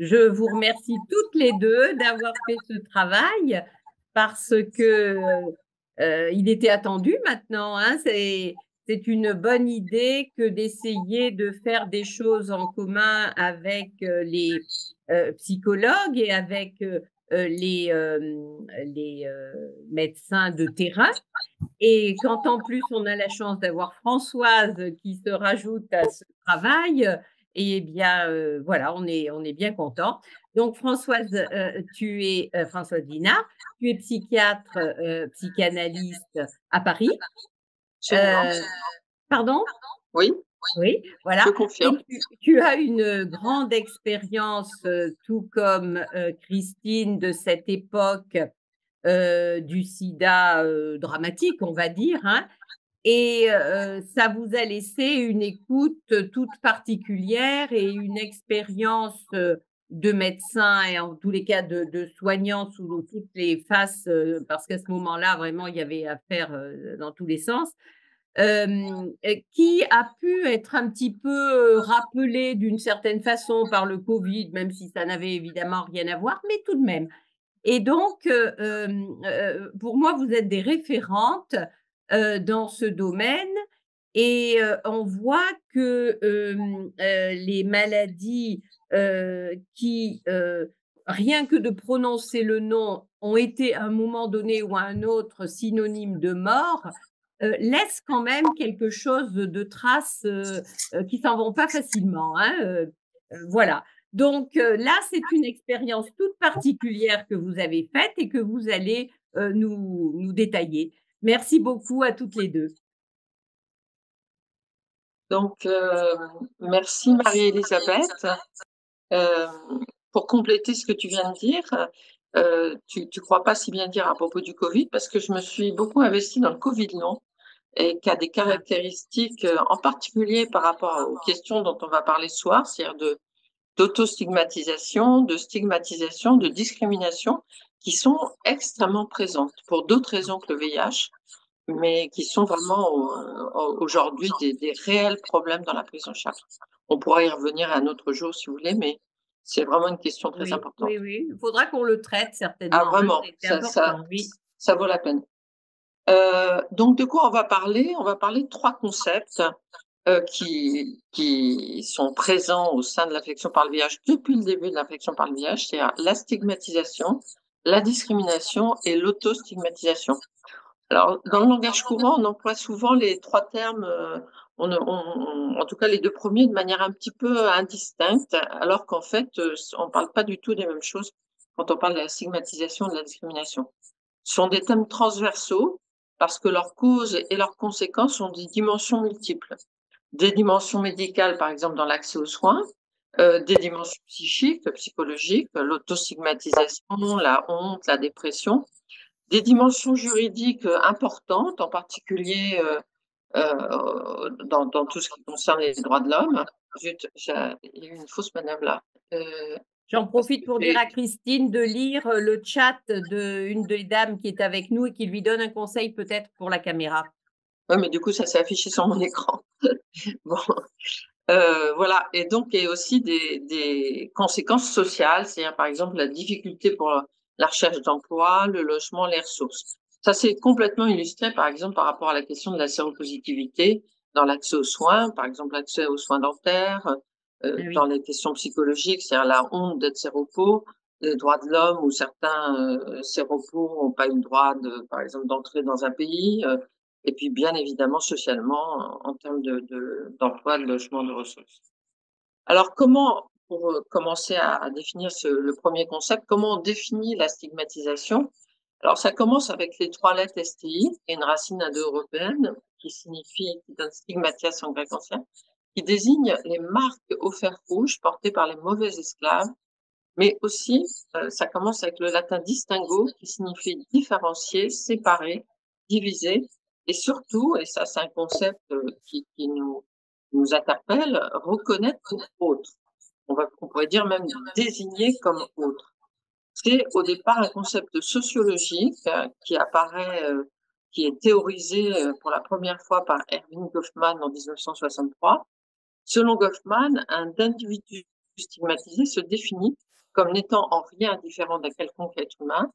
Je vous remercie toutes les deux d'avoir fait ce travail parce que il était attendu maintenant, hein. C'est une bonne idée que d'essayer de faire des choses en commun avec les psychologues et avec les médecins de terrain. Et quand en plus on a la chance d'avoir Françoise qui se rajoute à ce travail, eh bien voilà, on est bien content. Donc Françoise, Françoise Dinard, tu es psychiatre, psychanalyste à Paris. Absolument. Euh, Pardon? Oui, Oui, je voilà. confirme. Et tu as une grande expérience, tout comme Christine, de cette époque du sida dramatique, on va dire, hein. Et ça vous a laissé une écoute toute particulière et une expérience de médecin et en tous les cas de soignant sous toutes les faces, parce qu'à ce moment-là, vraiment, il y avait à faire dans tous les sens. Qui a pu être un petit peu rappelé d'une certaine façon par le Covid, même si ça n'avait évidemment rien à voir, mais tout de même. Et donc, pour moi, vous êtes des référentes dans ce domaine et on voit que les maladies qui, rien que de prononcer le nom, ont été à un moment donné ou à un autre synonymes de mort, laissent quand même quelque chose de traces qui s'en vont pas facilement, hein, voilà. Donc là, c'est une expérience toute particulière que vous avez faite et que vous allez nous détailler. Merci beaucoup à toutes les deux. Donc, merci Marie-Elisabeth. Euh, pour compléter ce que tu viens de dire, tu crois pas si bien dire à propos du Covid, parce que je me suis beaucoup investie dans le Covid long et qui a des Ah, caractéristiques, en particulier par rapport aux questions dont on va parler ce soir, c'est-à-dire d'auto-stigmatisation, de stigmatisation, de discrimination, qui sont extrêmement présentes pour d'autres raisons que le VIH, mais qui sont vraiment aujourd'hui des réels problèmes dans la prise en charge. On pourra y revenir un autre jour si vous voulez, mais c'est vraiment une question très oui, importante. oui, oui. Il faudra qu'on le traite Ah, certainement, hein, vraiment, c'est important, oui. ça vaut la peine. Donc, de quoi on va parler? On va parler de trois concepts qui sont présents au sein de l'infection par le VIH depuis le début de l'infection par le VIH, c'est la stigmatisation, la discrimination et l'autostigmatisation. Alors, dans le langage courant, on emploie souvent les trois termes, en tout cas les deux premiers, de manière un petit peu indistincte, alors qu'en fait, on ne parle pas du tout des mêmes choses quand on parle de la stigmatisation et de la discrimination. Ce sont des thèmes transversaux parce que leurs causes et leurs conséquences ont des dimensions multiples. Des dimensions médicales, par exemple, dans l'accès aux soins, des dimensions psychiques, psychologiques, l'autostigmatisation, la honte, la dépression, des dimensions juridiques importantes, en particulier dans tout ce qui concerne les droits de l'homme. Zut, il y a eu une fausse manœuvre là. J'en Parce que profite pour dire à Christine de lire le chat d'une des dames qui est avec nous et qui lui donne un conseil peut-être pour la caméra. ouais, mais du coup, ça s'est affiché sur mon écran. Bon, voilà. Et donc, il y a aussi des conséquences sociales, c'est-à-dire par exemple la difficulté pour la recherche d'emploi, le logement, les ressources. Ça, c'est complètement illustré, par exemple, par rapport à la question de la séropositivité dans l'accès aux soins, par exemple l'accès aux soins dentaires, Ah dans oui. les questions psychologiques, c'est-à-dire la honte d'être séropo, les droits de l'homme où certains séropos n'ont pas eu le droit, par exemple, d'entrer dans un pays. Et puis, bien évidemment, socialement, en termes d'emploi, de logement, de ressources. Alors, pour commencer à définir le premier concept, comment on définit la stigmatisation? Alors, ça commence avec les trois lettres STI, et une racine indo-européenne qui donne stigmatias en grec ancien, qui désigne les marques au fer rouge portées par les mauvais esclaves, mais aussi, ça commence avec le latin distingo, qui signifie différencier, séparer, diviser, et surtout, et ça c'est un concept qui nous interpelle, reconnaître pour autre. On pourrait dire même désigner comme autre. C'est au départ un concept sociologique qui apparaît, qui est théorisé pour la première fois par Erving Goffman en 1963. Selon Goffman, un individu stigmatisé se définit comme n'étant en rien différent d'un quelconque être humain,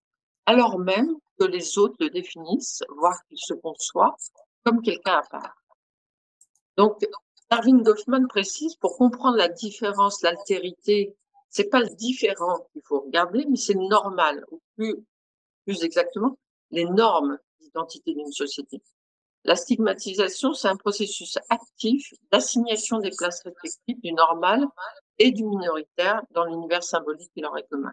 alors même que les autres le définissent, voire qu'il se conçoit comme quelqu'un à part. Donc, Erving Goffman précise, pour comprendre la différence, l'altérité, c'est pas le différent qu'il faut regarder, mais c'est le normal, ou plus exactement, les normes d'identité d'une société. La stigmatisation, c'est un processus actif d'assignation des places respectives du normal et du minoritaire dans l'univers symbolique qui leur est commun.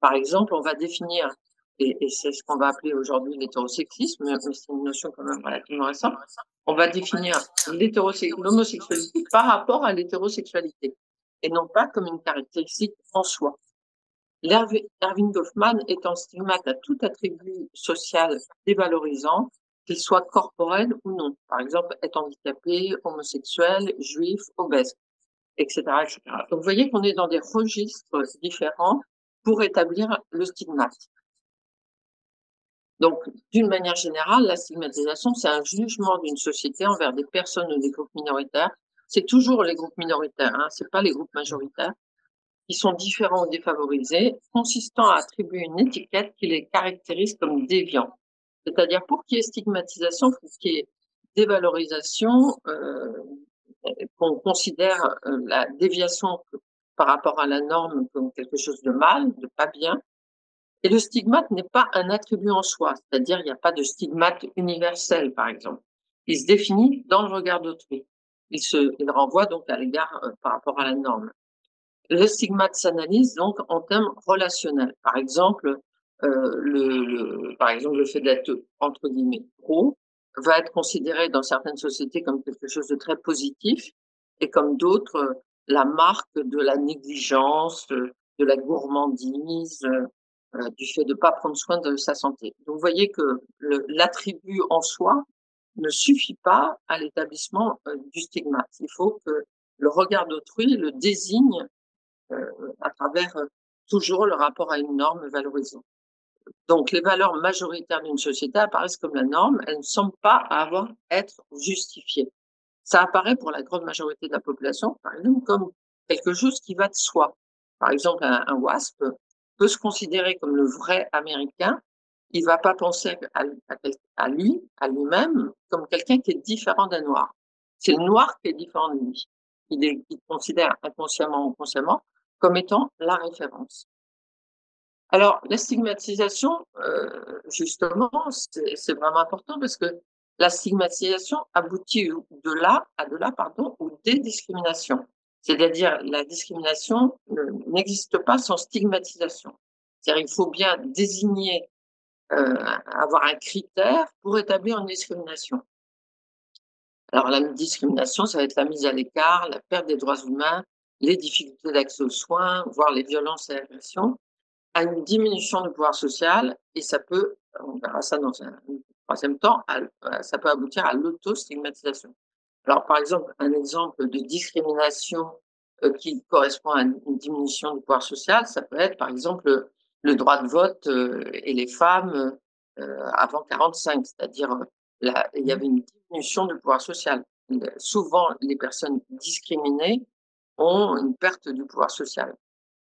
Par exemple, on va définir, et c'est ce qu'on va appeler aujourd'hui l'hétérosexisme, mais c'est une notion quand même relativement récente, on va définir l'homosexualité par rapport à l'hétérosexualité, et non pas comme une caractéristique en soi. Erving Goffman étant stigmate à tout attribut social dévalorisant, qu'il soit corporel ou non. Par exemple, être handicapé, homosexuel, juif, obèse, etc., etc. Donc, vous voyez qu'on est dans des registres différents pour établir le stigmate. Donc, d'une manière générale, la stigmatisation, c'est un jugement d'une société envers des personnes ou des groupes minoritaires. C'est toujours les groupes minoritaires, hein, c'est pas les groupes majoritaires, qui sont différents ou défavorisés, consistant à attribuer une étiquette qui les caractérise comme déviants. C'est-à-dire, pour qu'il y ait stigmatisation, pour qu'il y ait dévalorisation, qu'on considère la déviation par rapport à la norme comme quelque chose de mal, de pas bien. Et le stigmate n'est pas un attribut en soi, c'est-à-dire il n'y a pas de stigmate universel, par exemple. Il se définit dans le regard d'autrui. Il renvoie donc à l'égard par rapport à la norme. Le stigmate s'analyse donc en termes relationnels. Par exemple, le fait d'être entre guillemets pro va être considéré dans certaines sociétés comme quelque chose de très positif, et comme d'autres, la marque de la négligence, de la gourmandise, du fait de ne pas prendre soin de sa santé. Donc, vous voyez que l'attribut en soi ne suffit pas à l'établissement du stigmate. Il faut que le regard d'autrui le désigne à travers toujours le rapport à une norme valorisante. Donc, les valeurs majoritaires d'une société apparaissent comme la norme, elles ne semblent pas avoir à être justifiées. Ça apparaît pour la grande majorité de la population, par exemple, comme quelque chose qui va de soi. Par exemple, un WASP peut se considérer comme le vrai Américain. Il ne va pas penser à lui-même, comme quelqu'un qui est différent d'un noir. C'est le noir qui est différent de lui. Il considère inconsciemment ou consciemment comme étant la référence. Alors, la stigmatisation, justement, c'est vraiment important parce que la stigmatisation aboutit aux des discriminations. C'est-à-dire, la discrimination n'existe pas sans stigmatisation. C'est-à-dire, il faut bien désigner, avoir un critère pour établir une discrimination. Alors, la discrimination, ça va être la mise à l'écart, la perte des droits humains, les difficultés d'accès aux soins, voire les violences et agressions, à une diminution du pouvoir social, et ça peut, on verra ça dans un troisième temps, ça peut aboutir à l'autostigmatisation. Alors, par exemple, un exemple de discrimination qui correspond à une diminution du pouvoir social, ça peut être, par exemple, le droit de vote et les femmes avant 45, c'est-à-dire il y avait une diminution du pouvoir social. Souvent, les personnes discriminées ont une perte du pouvoir social.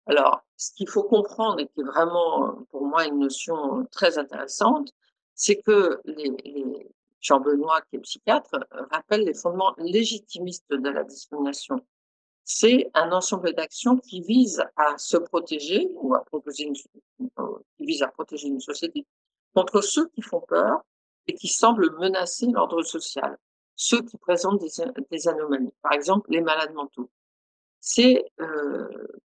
Alors, ce qu'il faut comprendre et qui est vraiment, pour moi, une notion très intéressante, c'est que Jean Benoît, qui est psychiatre, rappelle les fondements légitimistes de la discrimination. C'est un ensemble d'actions qui vise à se protéger ou à proposer qui vise à protéger une société contre ceux qui font peur et qui semblent menacer l'ordre social, ceux qui présentent des anomalies. Par exemple, les malades mentaux. C'est,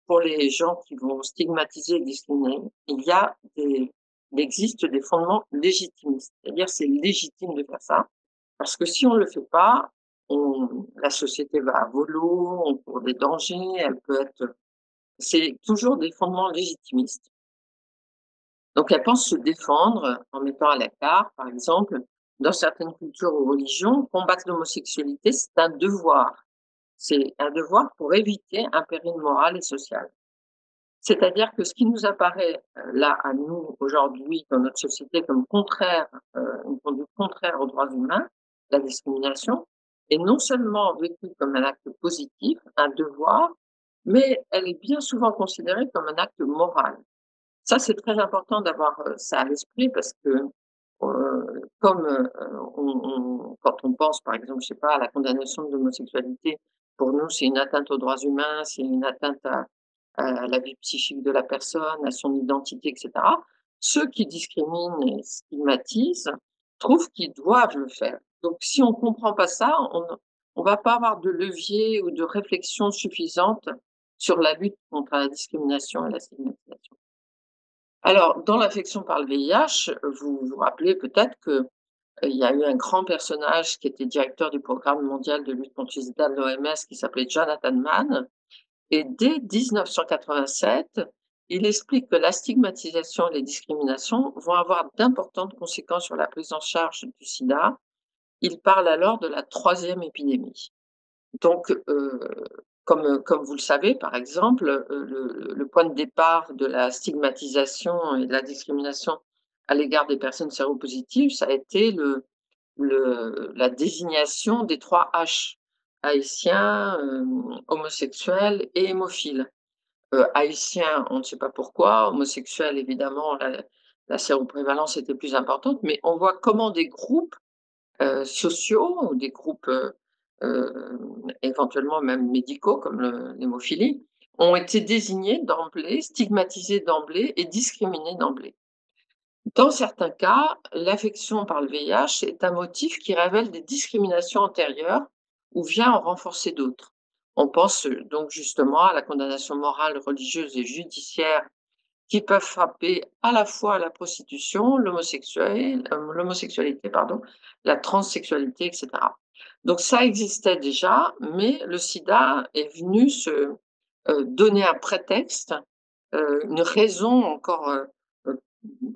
pour les gens qui vont stigmatiser et discriminer, il existe des fondements légitimistes. C'est-à-dire, c'est légitime de faire ça, parce que si on le fait pas, la société va à volo, on court des dangers, c'est toujours des fondements légitimistes. Donc elles pensent se défendre en mettant à l'écart, par exemple, dans certaines cultures ou religions, combattre l'homosexualité, c'est un devoir. C'est un devoir pour éviter un péril moral et social. C'est-à-dire que ce qui nous apparaît, là, à nous, aujourd'hui, dans notre société, comme contraire, une conduite contraire aux droits humains, la discrimination, est non seulement vécu comme un acte positif, un devoir, mais elle est bien souvent considérée comme un acte moral. Ça, c'est très important d'avoir, ça à l'esprit parce que, comme, quand on pense, par exemple, je sais pas, à la condamnation de l'homosexualité, pour nous, c'est une atteinte aux droits humains, c'est une atteinte à la vie psychique de la personne, à son identité et cetera. Ceux qui discriminent et stigmatisent trouvent qu'ils doivent le faire. Donc si on comprend pas ça, on va pas avoir de levier ou de réflexion suffisante sur la lutte contre la discrimination et la stigmatisation. Alors, dans l'infection par le VIH, vous vous rappelez peut-être que, il y a eu un grand personnage qui était directeur du programme mondial de lutte contre le sida de l'OMS qui s'appelait Jonathan Mann et dès 1987, il explique que la stigmatisation et les discriminations vont avoir d'importantes conséquences sur la prise en charge du sida. Il parle alors de la troisième épidémie. Donc, comme vous le savez, par exemple, le point de départ de la stigmatisation et de la discrimination à l'égard des personnes séropositives, ça a été la désignation des 3 H: haïtiens, homosexuels et hémophiles. Haïtiens, on ne sait pas pourquoi, homosexuels, évidemment, la séroprévalence était plus importante, mais on voit comment des groupes sociaux ou des groupes, éventuellement même médicaux comme l'hémophilie, ont été désignés d'emblée, stigmatisés d'emblée et discriminés d'emblée. Dans certains cas, l'affection par le VIH est un motif qui révèle des discriminations antérieures ou vient en renforcer d'autres. On pense donc justement à la condamnation morale, religieuse et judiciaire qui peuvent frapper à la fois la prostitution, l'homosexualité, pardon, la transsexualité, et cetera. Donc ça existait déjà, mais le sida est venu donner un prétexte, une raison encore,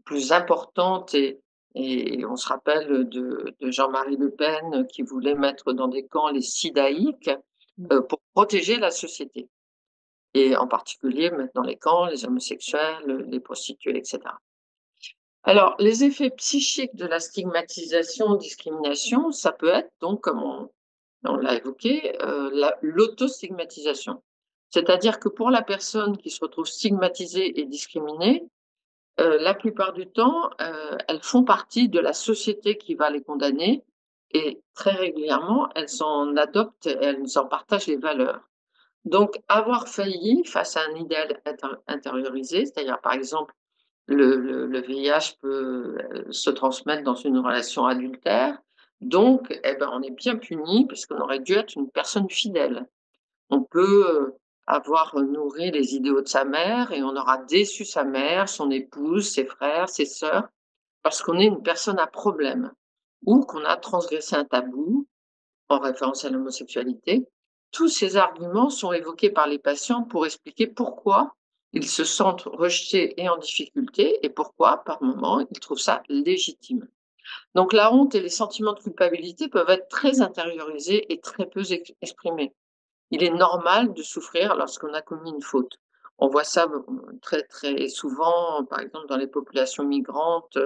plus importante et on se rappelle de Jean-Marie Le Pen qui voulait mettre dans des camps les sidaïques, pour protéger la société et en particulier mettre dans les camps les homosexuels, les prostituées, et cetera. Alors, les effets psychiques de la stigmatisation, discrimination, ça peut être donc, comme on l'a évoqué, l'autostigmatisation. C'est-à-dire que pour la personne qui se retrouve stigmatisée et discriminée, la plupart du temps, elles font partie de la société qui va les condamner et très régulièrement, elles en adoptent et elles en partagent les valeurs. Donc avoir failli face à un idéal intériorisé, c'est-à-dire par exemple le VIH peut, se transmettre dans une relation adultère, donc eh ben, on est bien puni puisqu'on aurait dû être une personne fidèle. On peut, avoir nourri les idéaux de sa mère et on aura déçu sa mère, son épouse, ses frères, ses sœurs, parce qu'on est une personne à problème ou qu'on a transgressé un tabou en référence à l'homosexualité. Tous ces arguments sont évoqués par les patients pour expliquer pourquoi ils se sentent rejetés et en difficulté et pourquoi, par moments, ils trouvent ça légitime. Donc la honte et les sentiments de culpabilité peuvent être très intériorisés et très peu exprimés. Il est normal de souffrir lorsqu'on a commis une faute. On voit ça très, très souvent, par exemple, dans les populations migrantes,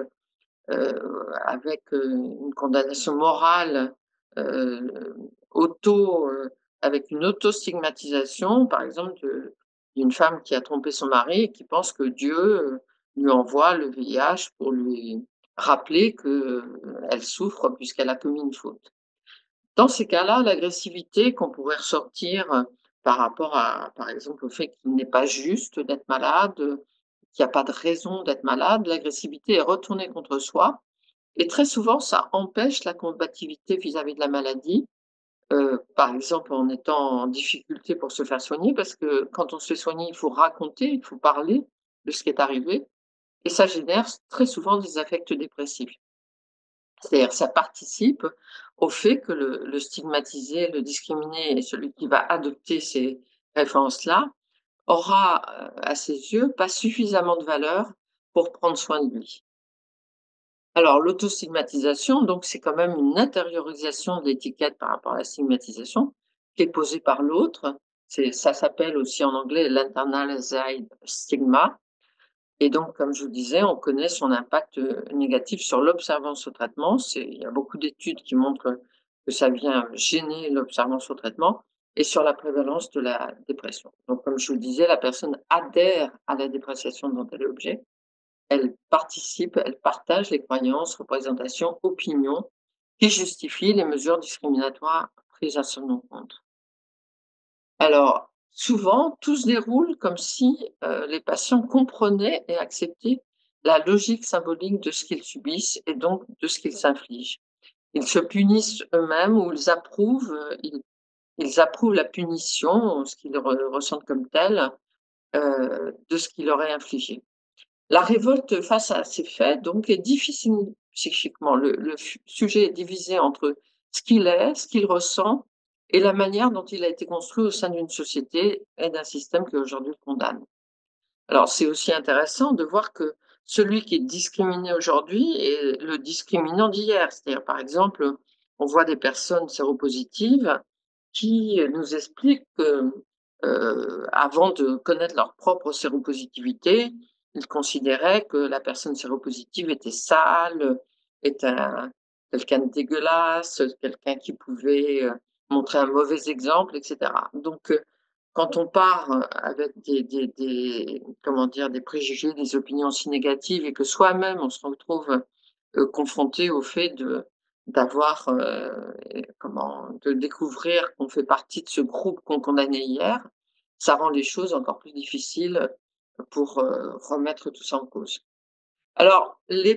avec, une condamnation morale, heu, auto, avec une auto-stigmatisation, par exemple, d'une femme qui a trompé son mari et qui pense que Dieu, lui envoie le VIH pour lui rappeler qu'elle souffre puisqu'elle a commis une faute. Dans ces cas-là, l'agressivité qu'on pourrait ressortir, par rapport à, par exemple, au fait qu'il n'est pas juste d'être malade, qu'il y a pas de raison d'être malade, l'agressivité est retournée contre soi et très souvent, ça empêche la combativité vis-à-vis de la maladie, par exemple, en étant en difficulté pour se faire soigner, parce que quand on se fait soigner, il faut raconter, il faut parler de ce qui est arrivé et ça génère très souvent des affects dépressifs. C'est-à-dire, ça participe au fait que le stigmatisé, le discriminé et celui qui va adopter ces références-là aura, à ses yeux, pas suffisamment de valeur pour prendre soin de lui. Alors, l'autostigmatisation, donc, c'est quand même une intériorisation de l'étiquette par rapport à la stigmatisation qui est posée par l'autre. Ça s'appelle aussi en anglais l'internalized stigma. Et donc, comme je vous disais, on connaît son impact négatif sur l'observance au traitement. Il y a beaucoup d'études qui montrent que ça vient gêner l'observance au traitement et sur la prévalence de la dépression. Donc comme je vous le disais, la personne adhère à la dépréciation dont elle est objet. Elle participe, elle partage les croyances, représentations, opinions qui justifient les mesures discriminatoires prises à son encontre. Alors, souvent, tout se déroule comme si, les patients comprenaient et acceptaient la logique symbolique de ce qu'ils subissent et donc de ce qu'ils s'infligent. Ils se punissent eux-mêmes ou ils approuvent la punition, ce qu'ils ressentent comme tel, de ce qui leur est infligé. La révolte face à ces faits, donc, est difficile psychiquement. Le sujet est divisé entre ce qu'il est, ce qu'il ressent et la manière dont il a été construit au sein d'une société et d'un système qui aujourd'hui le condamne. Alors, c'est aussi intéressant de voir que celui qui est discriminé aujourd'hui est le discriminant d'hier. C'est-à-dire, par exemple, on voit des personnes séropositives qui nous expliquent que, avant de connaître leur propre séropositivité, ils considéraient que la personne séropositive était sale, était quelqu'un de dégueulasse, quelqu'un qui pouvait, montrer un mauvais exemple et cetera. Donc, quand on part, avec des comment dire? Des préjugés, des opinions si négatives et que soi-même on se retrouve, confronté au fait d'avoir, de découvrir qu'on fait partie de ce groupe qu'on condamnait hier, ça rend les choses encore plus difficiles pour, remettre tout ça en cause. Alors les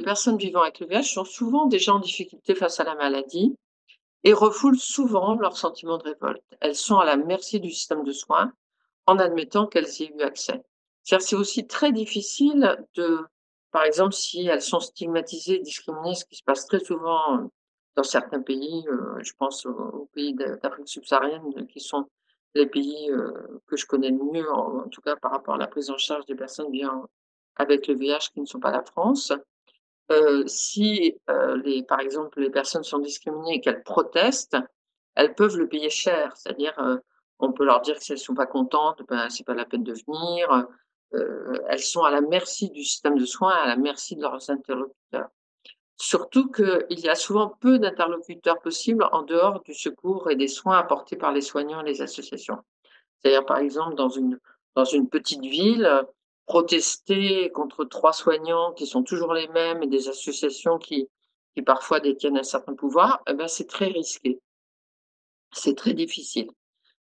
personnes vivant avec le VIH sont souvent déjà en difficulté face à la maladie et refoulent souvent leurs sentiments de révolte. Elles sont à la merci du système de soins en admettant qu'elles y aient eu accès. C'est-à-dire, c'est aussi très difficile de par exemple, si elles sont stigmatisées, discriminées, ce qui se passe très souvent, dans certains pays, je pense aux pays d'Afrique subsaharienne, qui sont les pays, que je connais le mieux, en tout cas par rapport à la prise en charge des personnes vivant avec le VIH qui ne sont pas la France. Si, les par exemple, les personnes sont discriminées et qu'elles protestent, elles peuvent le payer cher. C'est-à-dire, on peut leur dire que si elles sont pas contentes, ben, c'est pas la peine de venir, elles sont à la merci du système de soins, à la merci de leurs interlocuteurs. Surtout qu'il y a souvent peu d'interlocuteurs possibles en dehors du secours et des soins apportés par les soignants et les associations. C'est-à-dire, par exemple, dans une petite ville, protester contre 3 soignants qui sont toujours les mêmes et des associations qui parfois détiennent un certain pouvoir, eh ben, c'est très risqué, c'est très difficile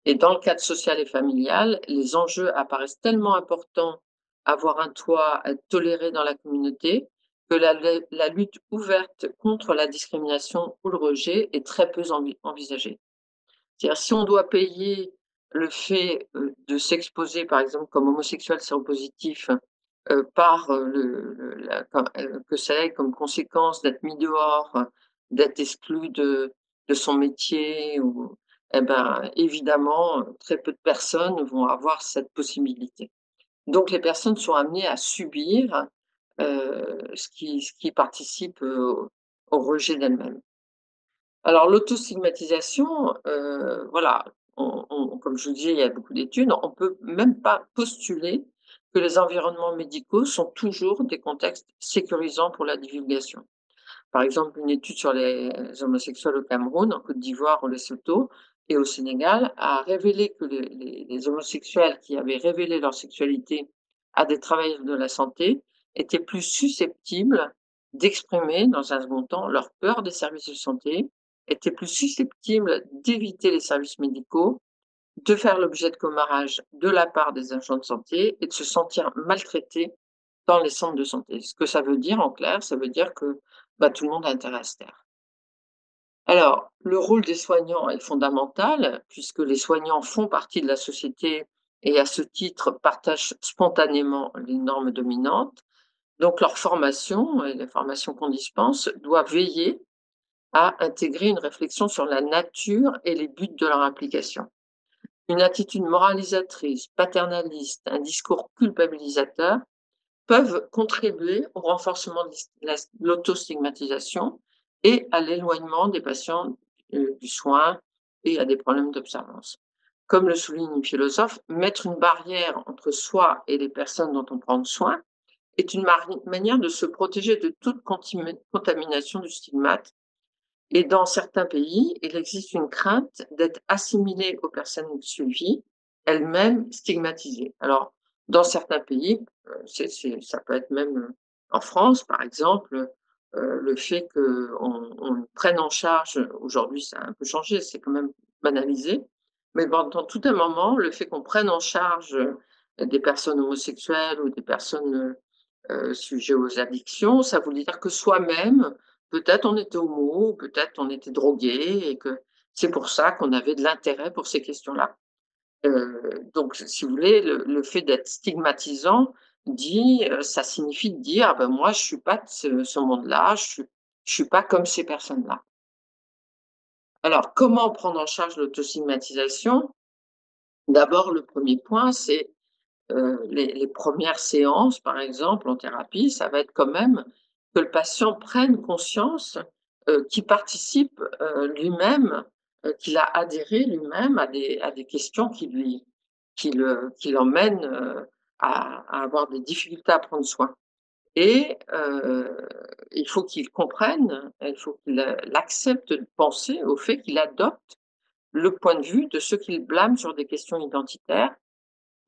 et dans le cadre social et familial, les enjeux apparaissent tellement importants, avoir un toit, être toléré dans la communauté, que la lutte ouverte contre la discrimination ou le rejet est très peu envisagée. C'est-à-dire si on doit payer le fait, de s'exposer, par exemple, comme homosexuel séropositif, par, le la comme, que ça ait comme conséquence d'être mis dehors, d'être exclu de son métier ou et ben, évidemment, très peu de personnes vont avoir cette possibilité. Donc les personnes sont amenées à subir, ce qui participe, au rejet d'elles-mêmes. Alors l'autostigmatisation, voilà, comme je vous disais, il y a beaucoup d'études, on peut même pas postuler que les environnements médicaux sont toujours des contextes sécurisants pour la divulgation. Par exemple, une étude sur les homosexuels au Cameroun, en Côte d'Ivoire, au Lesotho et au Sénégal a révélé que les homosexuels qui avaient révélé leur sexualité à des travailleurs de la santé étaient plus susceptibles d'exprimer, dans un second temps, leur peur des services de santé, étaient plus susceptibles d'éviter les services médicaux, de faire l'objet de commérages de la part des agents de santé et de se sentir maltraités dans les centres de santé. Ce que ça veut dire en clair, ça veut dire que, bah, tout le monde a intérêt à se taire. Alors, le rôle des soignants est fondamental puisque les soignants font partie de la société et à ce titre partagent spontanément les normes dominantes. Donc leur formation et les formations qu'on dispense doivent veiller à intégrer une réflexion sur la nature et les buts de leur implication. Une attitude moralisatrice, paternaliste, un discours culpabilisateur peuvent contribuer au renforcement de l'autostigmatisation et à l'éloignement des patients, du soin et à des problèmes d'observance. Comme le souligne une philosophe, mettre une barrière entre soi et les personnes dont on prend soin est une manière de se protéger de toute contamination du stigmate Et dans certains pays, il existe une crainte d'être assimilé aux personnes suivies, elles-mêmes stigmatisées. Alors, dans certains pays, ça peut être même, en France, par exemple, le fait qu'on prenne en charge aujourd'hui, ça a un peu changé, c'est quand même banalisé, mais pendant tout un moment, le fait qu'on prenne en charge, des personnes homosexuelles ou des personnes, sujet aux addictions, ça voulait dire que soi-même, peut-être on était homo, peut-être on était drogué et que c'est pour ça qu'on avait de l'intérêt pour ces questions-là. Donc si vous voulez, le fait d'être stigmatisant ça signifie de dire: «Ah ben, moi je suis pas de ce monde-là, je suis pas comme ces personnes-là». Alors comment prendre en charge l'autostigmatisation? D'abord le premier point, c'est les 1res séances, par exemple, en thérapie, ça va être quand même que le patient prenne conscience, qu'il participe, lui-même, qu'il a adhéré lui-même à des questions qui l'emmènent, à avoir des difficultés à prendre soin et il faut qu'il comprenne, il faut qu'il, l'accepte de penser au fait qu'il adopte le point de vue de ceux qu'il blâme sur des questions identitaires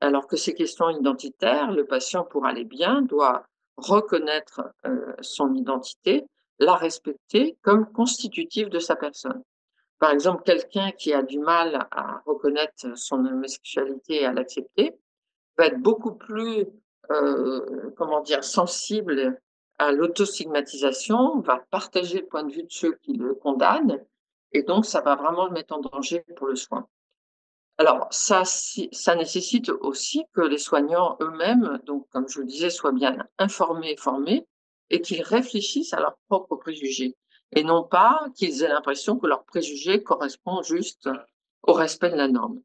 alors que ces questions identitaires, le patient, pour aller bien, doit reconnaître, son identité, la respecter comme constitutive de sa personne. Par exemple, quelqu'un qui a du mal à reconnaître son homosexualité et à l'accepter, va être beaucoup plus, comment dire? Sensible à l'autostigmatisation, va partager le point de vue de ceux qui le condamnent et donc ça va vraiment le mettre en danger pour le soin. Alors ça nécessite aussi que les soignants eux-mêmes, donc comme je le disais, soient bien informés et formés et qu'ils réfléchissent à leurs propres préjugés et non pas qu'ils aient l'impression que leurs préjugés correspondent juste au respect de la norme.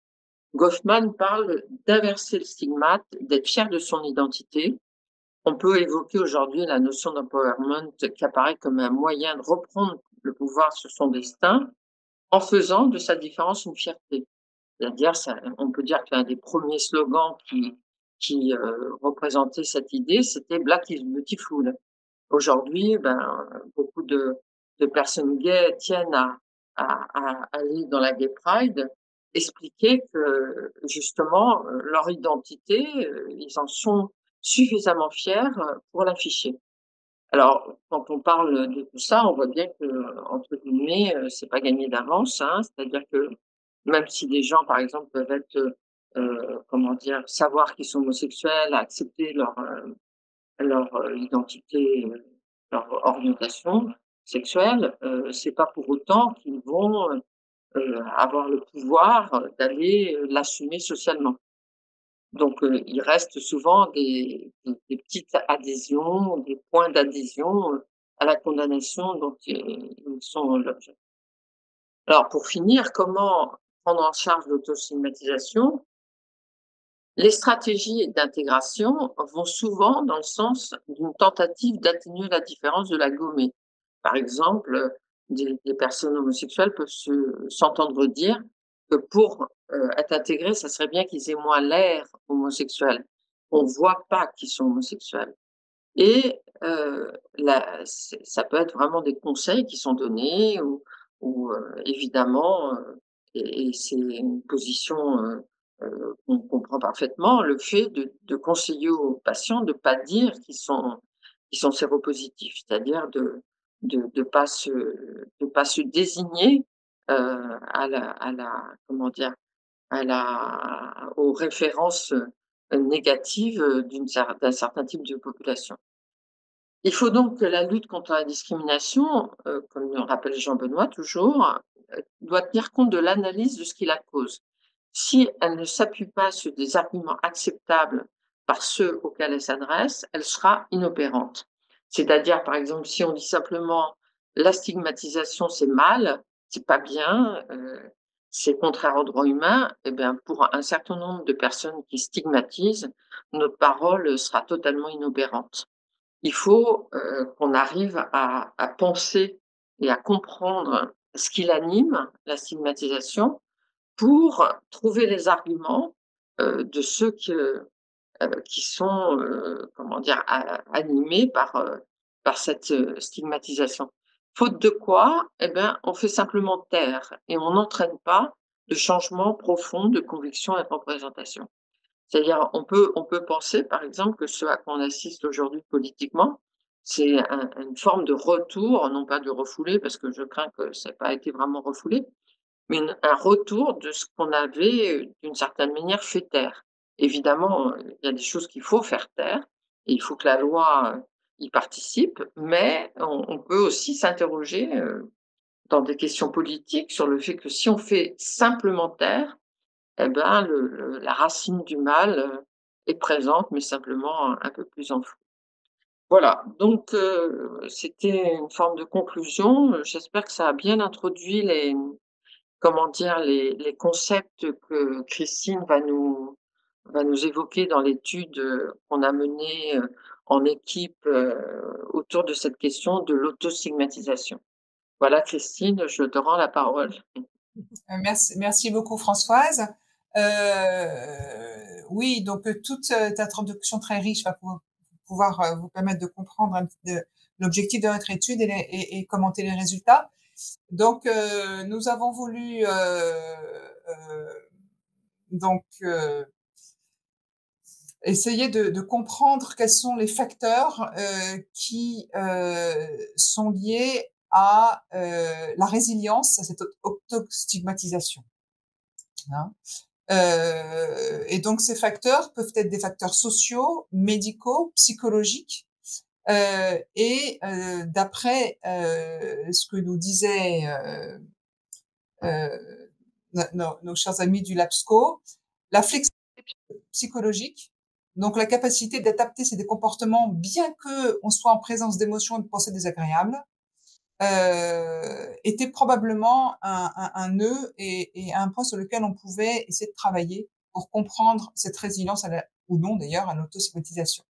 Goffman parle d'inverser le stigmate, d'être fier de son identité. On peut évoquer aujourd'hui la notion d'empowerment qui apparaît comme un moyen de reprendre le pouvoir sur son destin en faisant de sa différence une fierté. C'est-à-dire, ça on peut dire que l'un des premiers slogans qui représentait cette idée, c'était «Black is beautiful». Aujourd'hui, ben, beaucoup de personnes gays tiennent à aller dans la Gay Pride, expliquer que justement, leur identité, ils en sont suffisamment fiers, pour l'afficher. Alors, quand on parle de tout ça, on voit bien que, entre guillemets, c'est pas gagné d'avance, hein. C'est-à-dire que même si des gens, par exemple, peuvent être, comment dire? Savoir qu'ils sont homosexuels, accepter leur identité, leur orientation sexuelle, c'est pas pour autant qu'ils vont, avoir le pouvoir, d'aller, l'assumer socialement. Donc, il reste souvent des petites adhésions, des points d'adhésion, à la condamnation dont ils sont l'objet. Alors pour finir, comment prendre en charge l'autostigmatisation? Les stratégies d'intégration vont souvent dans le sens d'une tentative d'atténuer la différence, de la gommer. Par exemple, des personnes homosexuelles peuvent s'entendre dire que pour, être intégrés, ça serait bien qu'ils aient moins l'air homosexuel. On voit pas qu'ils sont homosexuels et la ça peut être vraiment des conseils qui sont donnés ou évidemment, et c'est une position, qu'on comprend parfaitement, le fait de conseiller aux patients de pas dire qu'ils sont séropositifs. C'est-à-dire de pas se désigner, à la comment dire? Aux références, négatives, d'un certain type de population. Il faut donc que la lutte contre la discrimination, comme le rappelle Jean Benoît toujours, doit tenir compte de l'analyse de ce qui la cause. Si elle ne s'appuie pas sur des arguments acceptables par ceux auxquels elle s'adresse, elle sera inopérante. C'est-à-dire, par exemple, si on dit simplement: «La stigmatisation, c'est mal, c'est pas bien, c'est contraire aux droits humains», et bien, pour un certain nombre de personnes qui stigmatisent, notre parole sera totalement inopérante. Il faut, qu'on arrive à penser et à comprendre ce qui l'anime, la stigmatisation, pour trouver les arguments, de ceux qui sont, comment dire? Animés par cette, stigmatisation. Faute de quoi, eh ben, on fait simplement taire et on n'entraîne pas de changement profond de conviction et de représentation. C'est-à-dire, on peut penser, par exemple, que ce à quoi on assiste aujourd'hui politiquement, c'est une forme de retour, non pas de refoulé, parce que je crains que ça ait pas été vraiment refoulé, mais un retour de ce qu'on avait, d'une certaine manière, fait taire. Évidemment, il y a des choses qu'il faut faire taire et il faut que la loi, y participe, mais on peut aussi s'interroger, dans des questions politiques sur le fait que si on fait simplement taire, eh ben, la racine du mal, est présente, mais simplement un peu plus enfouie. Voilà, donc c'était une forme de conclusion. J'espère que ça a bien introduit les comment dire? Les concepts que Christine va nous évoquer dans l'étude, qu'on a menée, en équipe, autour de cette question de l'autostigmatisation. Voilà Christine, je te rends la parole. Merci beaucoup Françoise. Oui, donc toute ta introduction très riche va pouvoir vous permettre de comprendre l'objectif de notre étude et commenter les résultats. Donc, nous avons voulu donc essayer de comprendre quels sont les facteurs qui sont liés à la résilience à cette autostigmatisation. Hein. Et donc ces facteurs peuvent être des facteurs sociaux, médicaux, psychologiques. Et d'après ce que nous disaient nos chers amis du LabSco, la flexibilité psychologique, donc la capacité d'adapter ses comportements bien que on soit en présence d'émotions et de pensées désagréables, était probablement un nœud et un point sur lequel on pouvait essayer de travailler pour comprendre cette résilience ou non d'ailleurs à l'autostigmatisation.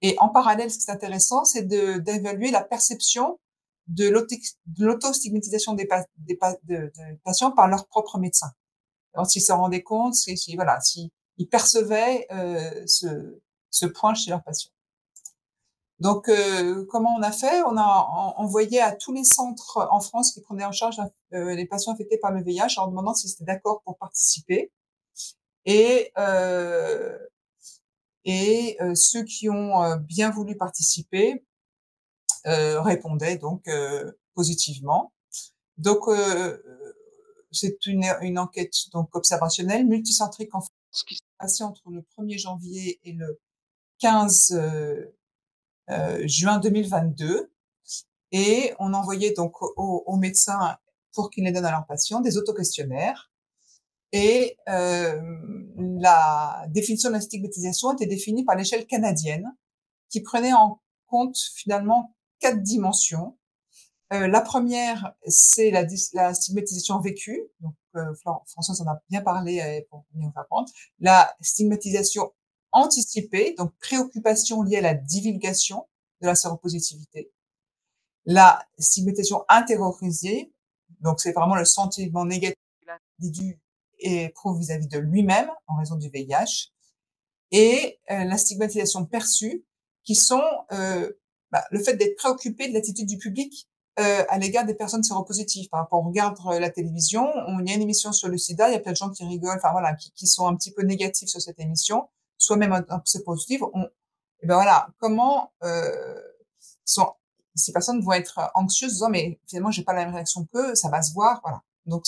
Et en parallèle, ce qui est intéressant, c'est d'évaluer la perception de l'autostigmatisation des patients par leur propre médecin. Alors s'ils se rendaient compte, voilà, s'ils percevaient ce point chez leurs patients. Donc, comment on a fait? On a envoyé à tous les centres en France qui prenaient en charge les patients infectés par le VIH en demandant s'ils étaient d'accord pour participer. Et, ceux qui ont bien voulu participer répondaient donc positivement. Donc, c'est une enquête donc observationnelle, multicentrique en France, qui s'est passée entre le 1er janvier et le 15 juin 2022. Et on envoyait donc aux médecins pour qu'ils les donnent à leurs patients des autoquestionnaires. Et la définition de la stigmatisation était définie par l'échelle canadienne, qui prenait en compte finalement 4 dimensions. La première, c'est la stigmatisation vécue. Donc, Françoise en a bien parlé pour mieux comprendre. La stigmatisation anticipée, donc préoccupation liée à la divulgation de la séropositivité. La stigmatisation intériorisée, donc c'est vraiment le sentiment négatif que l'individu éprouve vis-à-vis de lui-même en raison du VIH. Et la stigmatisation perçue, qui sont le fait d'être préoccupé de l'attitude du public à l'égard des personnes séropositives. Par rapport, on regarde la télévision, il y a une émission sur le sida, il y a plein de gens qui rigolent, enfin voilà, qui sont un petit peu négatifs sur cette émission, soit même un peu séropositifs. Et ben voilà, comment ces personnes vont être anxieuses, en disant mais finalement j'ai pas la même réaction qu'eux, ça va se voir, voilà. Donc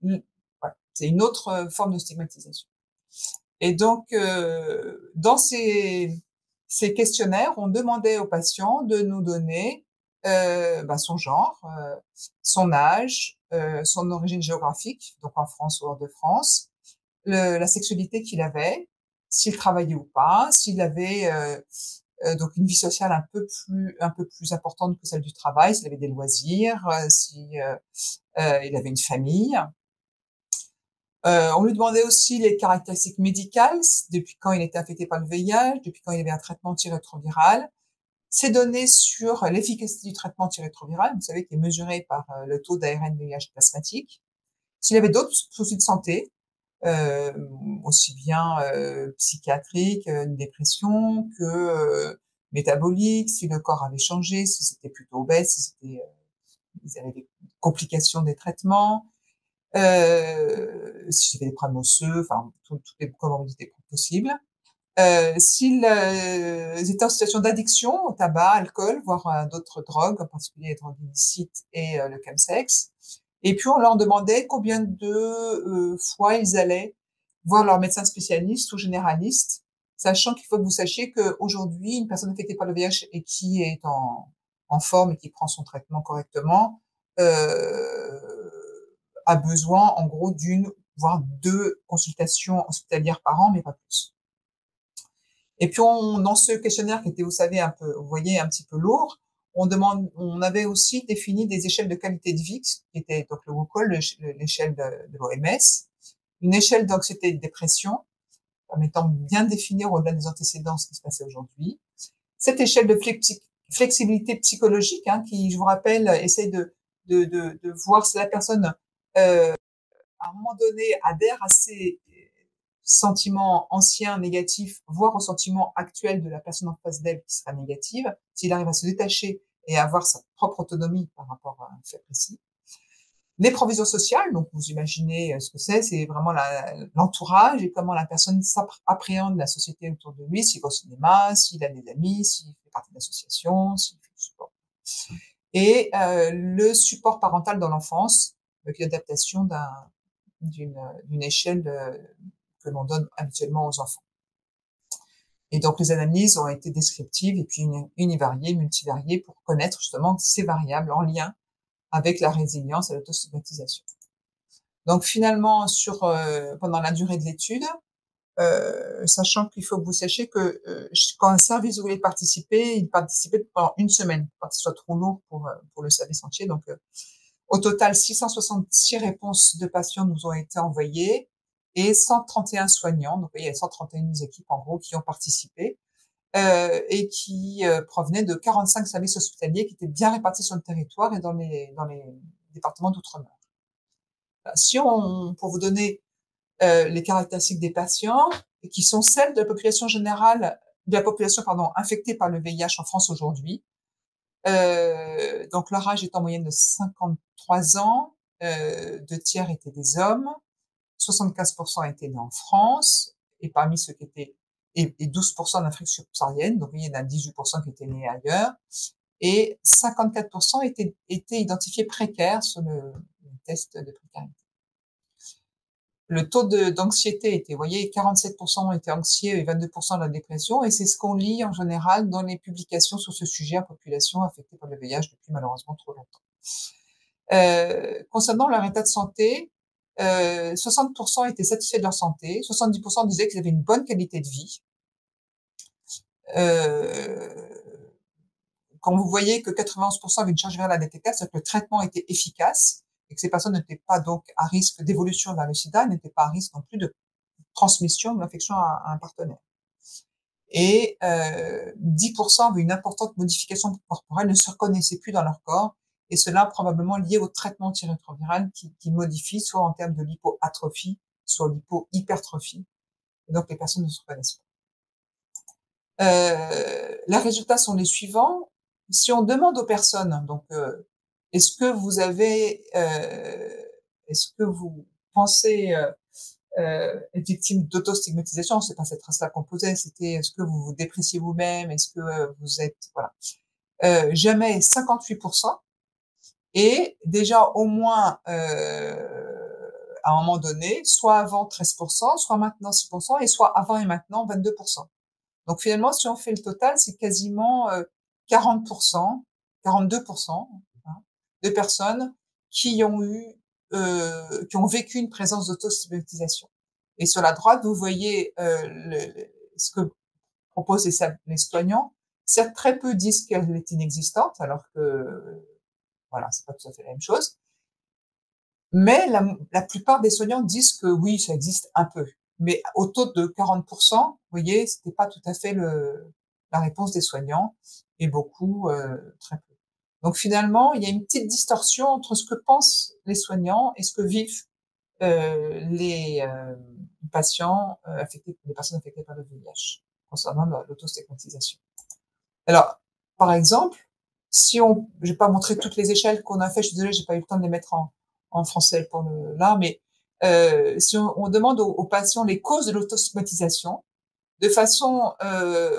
voilà, c'est une autre forme de stigmatisation. Et donc, dans ces questionnaires, on demandait aux patients de nous donner son genre, son âge, son origine géographique, donc en France ou hors de France, la sexualité qu'il avait, s'il travaillait ou pas, s'il avait donc une vie sociale un peu plus importante que celle du travail, s'il avait des loisirs, si il avait une famille. On lui demandait aussi les caractéristiques médicales, depuis quand il était infecté par le VIH, depuis quand il avait un traitement antirétroviral, ces données sur l'efficacité du traitement antirétroviral, vous savez, qui est mesuré par le taux d'ARN VIH plasmatique, s'il avait d'autres soucis de santé, euh, aussi bien psychiatriques, une dépression, que métabolique, si le corps avait changé, si c'était plutôt obèse, si c'était ils avaient des complications des traitements, s'ils avaient des problèmes osseux, enfin, toutes les comorbidités possibles. S'ils étaient en situation d'addiction au tabac, alcool, voire à d'autres drogues, en particulier les drogues illicites et le chemsex. Et puis on leur demandait combien de fois ils allaient voir leur médecin spécialiste ou généraliste, sachant qu'il faut que vous sachiez qu'aujourd'hui, une personne infectée par le VIH et qui est en forme et qui prend son traitement correctement, a besoin en gros d'une, voire 2 consultations hospitalières par an, mais pas plus. Et puis dans ce questionnaire qui était, vous savez, un peu, vous voyez, un petit peu lourd, on avait aussi défini des échelles de qualité de vie, qui était donc le WUCOL, l'échelle de l'OMS, une échelle d'anxiété et de dépression, permettant de bien définir au-delà des antécédents ce qui se passait aujourd'hui. Cette échelle de flexibilité psychologique, hein, qui, je vous rappelle, essaie de voir si la personne, à un moment donné, adhère à ces sentiments anciens négatifs, voire au sentiment actuel de la personne en face d'elle qui sera négative, s'il arrive à se détacher et à avoir sa propre autonomie par rapport à un fait précis. Les provisions sociales, donc vous imaginez ce que c'est vraiment l'entourage et comment la personne appréhende la société autour de lui, s'il va au cinéma, s'il a des amis, s'il fait partie d'associations, s'il fait du sport. Et le support parental dans l'enfance, avec l'adaptation d'une échelle que l'on donne habituellement aux enfants. Et donc les analyses ont été descriptives et puis univariées, multivariées pour connaître justement ces variables en lien avec la résilience et l'autostigmatisation. Donc finalement, pendant la durée de l'étude, sachant qu'il faut que vous sachiez que quand un service voulait participer, il participait pendant 1 semaine, pas que ce soit trop lourd pour le service entier. Donc au total, 666 réponses de patients nous ont été envoyées et 131 soignants. Donc, il y a 131 équipes, en gros, qui ont participé, et qui provenaient de 45 services hospitaliers qui étaient bien répartis sur le territoire et dans les départements d'outre-mer. Pour vous donner les caractéristiques des patients, qui sont celles de la population générale, de la population, pardon, infectée par le VIH en France aujourd'hui. Donc leur âge est en moyenne de 53 ans, 2 tiers étaient des hommes, 75% étaient nés en France, et parmi ceux qui étaient, et 12% en Afrique subsaharienne, donc il y en a 18% qui étaient nés ailleurs, et 54% étaient identifiés précaires sur le test de précarité. Le taux d'anxiété était, vous voyez, 47% étaient anxieux et 22% de la dépression, et c'est ce qu'on lit en général dans les publications sur ce sujet en population affectée par le VIH depuis malheureusement trop longtemps. Concernant leur état de santé, 60% étaient satisfaits de leur santé, 70% disaient qu'ils avaient une bonne qualité de vie. Quand vous voyez que 91% avaient une charge virale indétectable, c'est-à-dire que le traitement était efficace et que ces personnes n'étaient pas donc à risque d'évolution vers le sida, n'étaient pas à risque non plus de transmission de l'infection à un partenaire. Et 10% avaient une importante modification corporelle, ne se reconnaissaient plus dans leur corps, et cela probablement lié au traitement antirétroviral qui modifie soit en termes de lipoatrophie, soit lipohypertrophie. Et donc les personnes ne se reconnaissent pas. Les résultats sont les suivants. Si on demande aux personnes, donc est-ce que vous pensez être victime d'auto-stigmatisation, c'est pas cette trace-là qu'on posait, c'était est-ce que vous vous dépréciez vous-même, est-ce que vous êtes, voilà. Jamais 58%, et déjà au moins à un moment donné, soit avant 13%, soit maintenant 6%, et soit avant et maintenant 22%. Donc finalement, si on fait le total, c'est quasiment 40%, 42%, hein, de personnes qui ont vécu une présence d'auto-stigmatisation. Et sur la droite, vous voyez ce que proposent les soignants. Certes, très peu disent qu'elle est inexistante, alors que voilà, c'est pas tout à fait la même chose. Mais la plupart des soignants disent que oui, ça existe un peu. Mais au taux de 40%, vous voyez, c'était pas tout à fait la réponse des soignants, et beaucoup, très peu. Donc finalement, il y a une petite distorsion entre ce que pensent les soignants et ce que vivent les patients les personnes affectées par le VIH concernant l'autostigmatisation. Alors, par exemple, Si on, je vais pas montrer toutes les échelles qu'on a fait, je suis désolée, j'ai pas eu le temps de les mettre en français pour là, mais si on demande aux patients les causes de l'autostigmatisation, de façon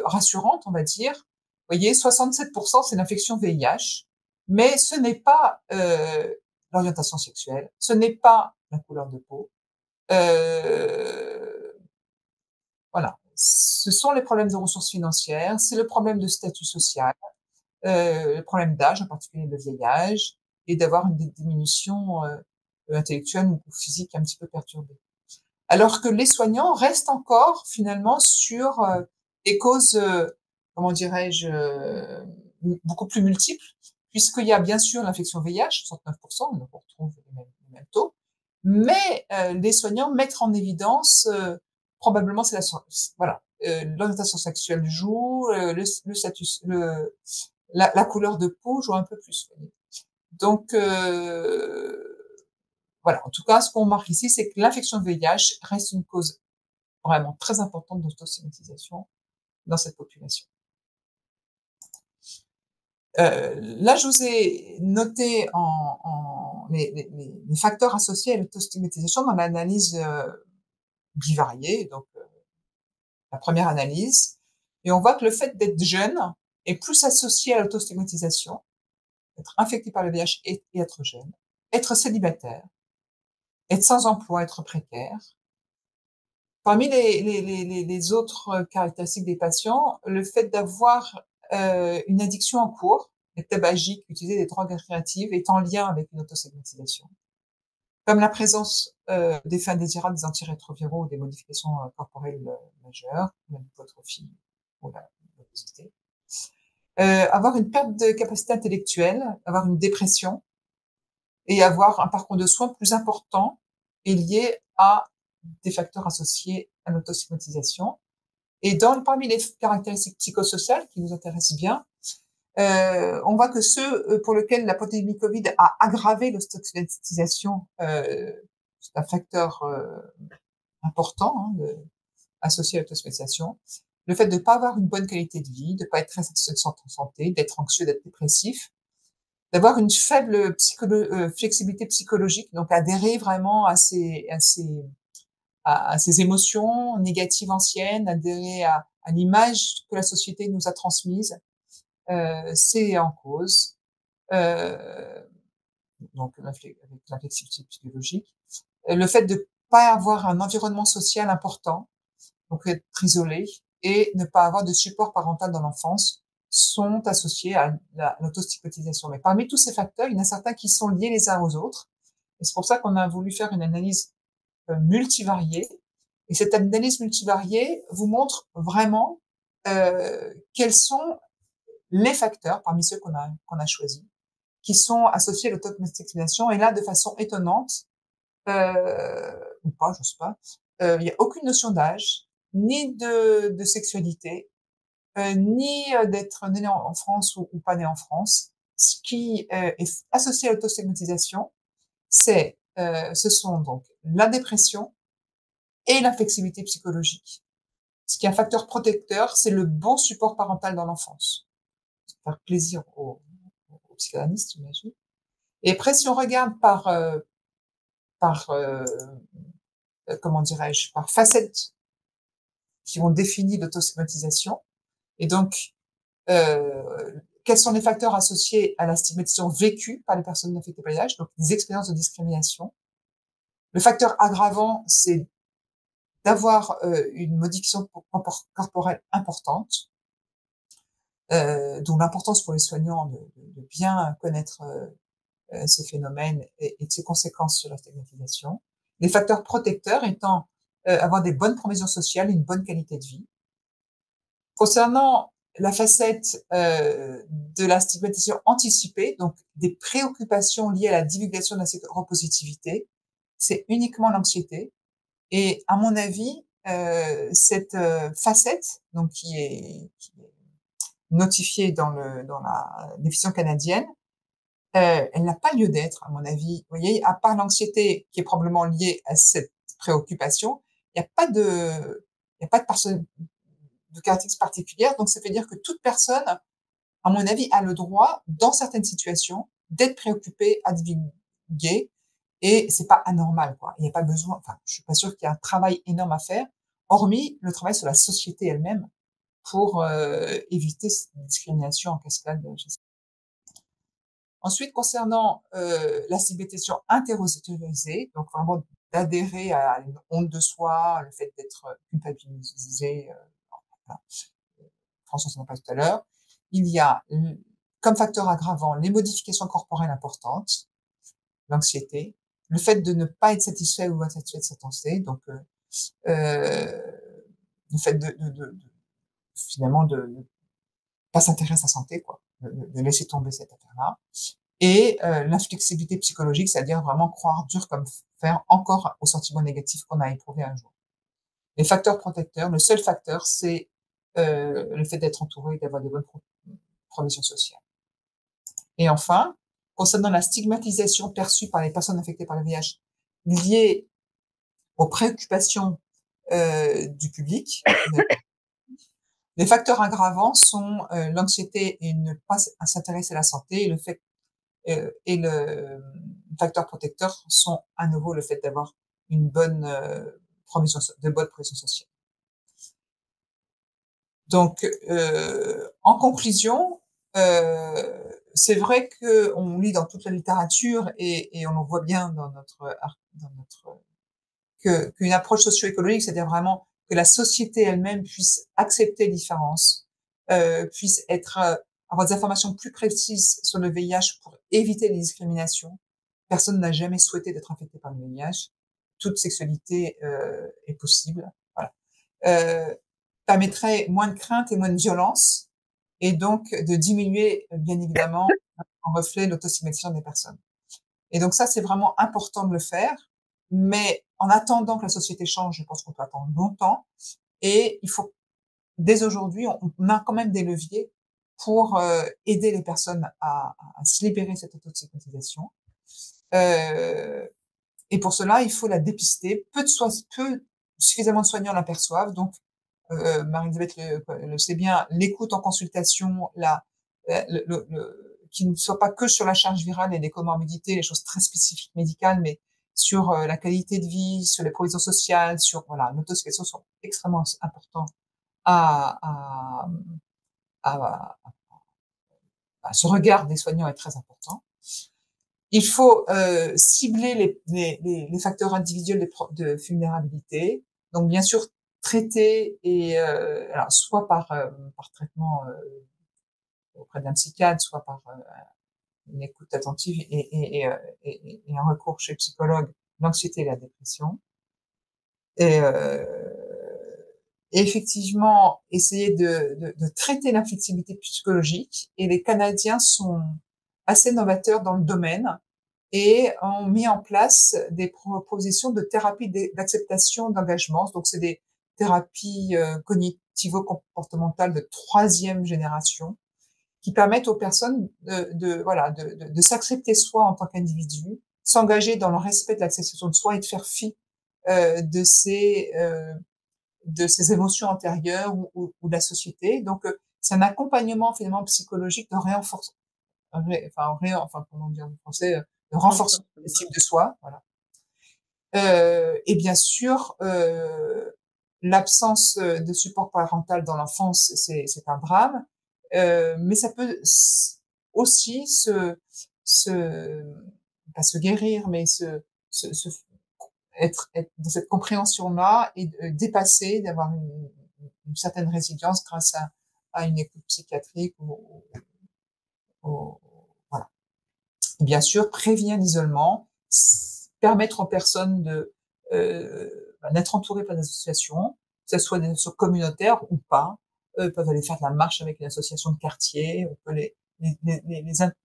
rassurante, on va dire, vous voyez, 67% c'est l'infection VIH, mais ce n'est pas l'orientation sexuelle, ce n'est pas la couleur de peau. Voilà, ce sont les problèmes de ressources financières, c'est le problème de statut social, le problème d'âge, en particulier le vieil âge, et d'avoir une diminution intellectuelle ou physique un petit peu perturbée. Alors que les soignants restent encore finalement sur des causes, comment dirais-je, beaucoup plus multiples, puisqu'il y a bien sûr l'infection VIH, 69%, donc on retrouve les mêmes taux, mais les soignants mettent en évidence, probablement c'est voilà, l'orientation sexuelle joue, le statut, la couleur de peau joue un peu plus. Donc voilà, en tout cas, ce qu'on remarque ici, c'est que l'infection VIH reste une cause vraiment très importante d'autostigmatisation dans cette population. Là, je vous ai noté les facteurs associés à l'autostigmatisation dans l'analyse bivariée, donc la première analyse, et on voit que le fait d'être jeune est plus associé à l'autostigmatisation, être infecté par le VIH et être jeune, être célibataire, être sans emploi, être précaire. Parmi les autres caractéristiques des patients, le fait d'avoir une addiction en cours, être tabagique, utiliser des drogues récréatives est en lien avec une autostigmatisation, comme la présence d'effets indésirables des antirétroviraux ou des modifications corporelles majeures, comme l'hypotrophie ou l'obésité. Avoir une perte de capacité intellectuelle, avoir une dépression et avoir un parcours de soins plus important est lié à des facteurs associés à l'autostigmatisation. Et parmi les caractéristiques psychosociales qui nous intéressent bien, on voit que ceux pour lesquels la pandémie Covid a aggravé l'autostigmatisation, c'est un facteur important associé à l'autostigmatisation. Le fait de ne pas avoir une bonne qualité de vie, de ne pas être très satisfait de son santé, d'être anxieux, d'être dépressif, d'avoir une faible flexibilité psychologique, donc adhérer vraiment à ses émotions négatives anciennes, adhérer à l'image que la société nous a transmise, c'est en cause. Donc avec l'inflexibilité psychologique. Le fait de pas avoir un environnement social important, donc être isolé, et ne pas avoir de support parental dans l'enfance sont associés à l'autostigmatisation. Mais parmi tous ces facteurs, il y en a certains qui sont liés les uns aux autres. Et c'est pour ça qu'on a voulu faire une analyse multivariée. Et cette analyse multivariée vous montre vraiment quels sont les facteurs parmi ceux qu'on a choisis qui sont associés à l'autostigmatisation. Et là, de façon étonnante, ou pas, je sais pas, il n'y a aucune notion d'âge, ni de sexualité, ni d'être né en France ou pas né en France. Ce qui est associé à l'autostigmatisation, ce sont donc la dépression et l'inflexibilité psychologique. Ce qui est un facteur protecteur, c'est le bon support parental dans l'enfance. Faire plaisir aux psychanalystes, j'imagine. Et après, si on regarde par comment dirais-je, par facettes qui ont défini l'autostigmatisation, et donc quels sont les facteurs associés à la stigmatisation vécue par les personnes affectées par l'âge, donc des expériences de discrimination. Le facteur aggravant, c'est d'avoir une modification corporelle importante, dont l'importance pour les soignants de bien connaître ce phénomène et de ses conséquences sur la stigmatisation. Les facteurs protecteurs étant avoir des bonnes provisions sociales et une bonne qualité de vie. Concernant la facette de la stigmatisation anticipée, donc des préoccupations liées à la divulgation de la séropositivité, c'est uniquement l'anxiété. Et à mon avis, cette facette, donc qui est notifiée dans la définition canadienne, elle n'a pas lieu d'être, à mon avis. Vous voyez, à part l'anxiété qui est probablement liée à cette préoccupation, il n'y a pas de personne de caractéristiques particulières. Donc, ça veut dire que toute personne à mon avis, a le droit, dans certaines situations, d'être préoccupé à divulguer, et c'est pas anormal, quoi. Il n'y a pas besoin, enfin, je suis pas sûre qu'il y a un travail énorme à faire, hormis le travail sur la société elle-même pour éviter cette discrimination en cascade. Ensuite, concernant la stigmatisation interorisée, donc vraiment d'adhérer à une honte de soi, le fait d'être culpabilisé, voilà, François s'en a parlé tout à l'heure, il y a comme facteur aggravant les modifications corporelles importantes, l'anxiété, le fait de ne pas être satisfait ou insatisfait de sa pensée, donc le fait finalement de ne pas s'intéresser à sa santé, quoi, de laisser tomber cette affaire-là. Et l'inflexibilité psychologique, c'est-à-dire vraiment croire dur comme fer encore aux sentiments négatifs qu'on a éprouvés un jour. Les facteurs protecteurs, le seul facteur, c'est le fait d'être entouré, d'avoir des bonnes provisions sociales. Et enfin, concernant la stigmatisation perçue par les personnes infectées par le VIH liée aux préoccupations du public, les facteurs aggravants sont l'anxiété et ne pas s'intéresser à la santé, et le fait et le facteur protecteur sont à nouveau le fait d'avoir une bonne de bonnes provisions sociales. Donc, en conclusion, c'est vrai qu'on lit dans toute la littérature et on le voit bien dans notre qu'une approche socio-écologique, c'est-à-dire vraiment que la société elle-même puisse accepter les différences, puisse avoir des informations plus précises sur le VIH pour éviter les discriminations. Personne n'a jamais souhaité d'être infecté par le VIH. Toute sexualité est possible. Voilà. Permettrait moins de crainte et moins de violence, et donc de diminuer, bien évidemment, en reflet l'autostigmatisation des personnes. Et donc ça, c'est vraiment important de le faire, mais en attendant que la société change, je pense qu'on peut attendre longtemps, et il faut, dès aujourd'hui, on a quand même des leviers pour aider les personnes à se libérer de cette autostigmatisation. Et pour cela, il faut la dépister. Suffisamment de soignants l'aperçoivent, donc Marie-Elisabeth le sait bien, l'écoute en consultation, qui ne soit pas que sur la charge virale et les comorbidités, les choses très spécifiques médicales, mais sur la qualité de vie, sur les provisions sociales, sur voilà, l'autostigmatisation sont extrêmement importants à, à, à, ce regard des soignants est très important. Il faut cibler les facteurs individuels de vulnérabilité. Donc bien sûr traiter et alors soit par traitement auprès d'un psychiatre, soit par une écoute attentive et un recours chez le psychologue, l'anxiété et la dépression. Et, et effectivement, essayer de traiter l'inflexibilité psychologique. Et les Canadiens sont assez novateurs dans le domaine et ont mis en place des propositions de thérapie d'acceptation d'engagement. Donc, c'est des thérapies cognitivo-comportementales de 3e génération qui permettent aux personnes de s'accepter soi en tant qu'individu, s'engager dans le respect de l'acceptation de soi et de faire fi de ses émotions antérieures ou de la société. Donc, c'est un accompagnement finalement psychologique de comment dire en français, de renforcement de l'estime de soi, voilà. Et bien sûr, l'absence de support parental dans l'enfance, c'est un drame, mais ça peut aussi pas se guérir, mais être dans cette compréhension-là et dépasser, d'avoir une certaine résilience grâce à une écoute psychiatrique voilà. Et bien sûr, prévenir l'isolement, permettre aux personnes d'être entourées par des associations, que ce soit des associations communautaires ou pas, peuvent aller faire de la marche avec une association de quartier, on peut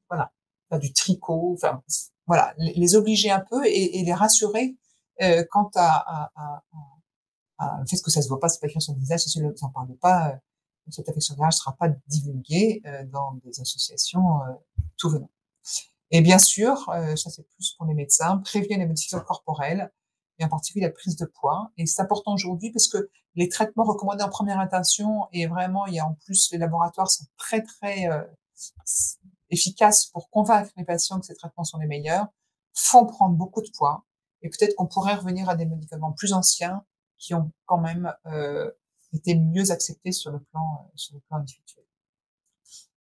voilà, faire du tricot, enfin, voilà, les obliger un peu et les rassurer quant le fait que ça se voit pas, c'est pas écrit sur le visage, si on parle pas, cette affection de l'âge sera pas divulguée dans des associations tout venant. Et bien sûr, ça c'est plus pour les médecins, prévenir les modifications corporelles et en particulier la prise de poids. Et c'est important aujourd'hui parce que les traitements recommandés en première intention, et vraiment il y a en plus les laboratoires sont très efficaces pour convaincre les patients que ces traitements sont les meilleurs, font prendre beaucoup de poids et peut-être qu'on pourrait revenir à des médicaments plus anciens qui ont quand même, été mieux acceptés sur le plan individuel.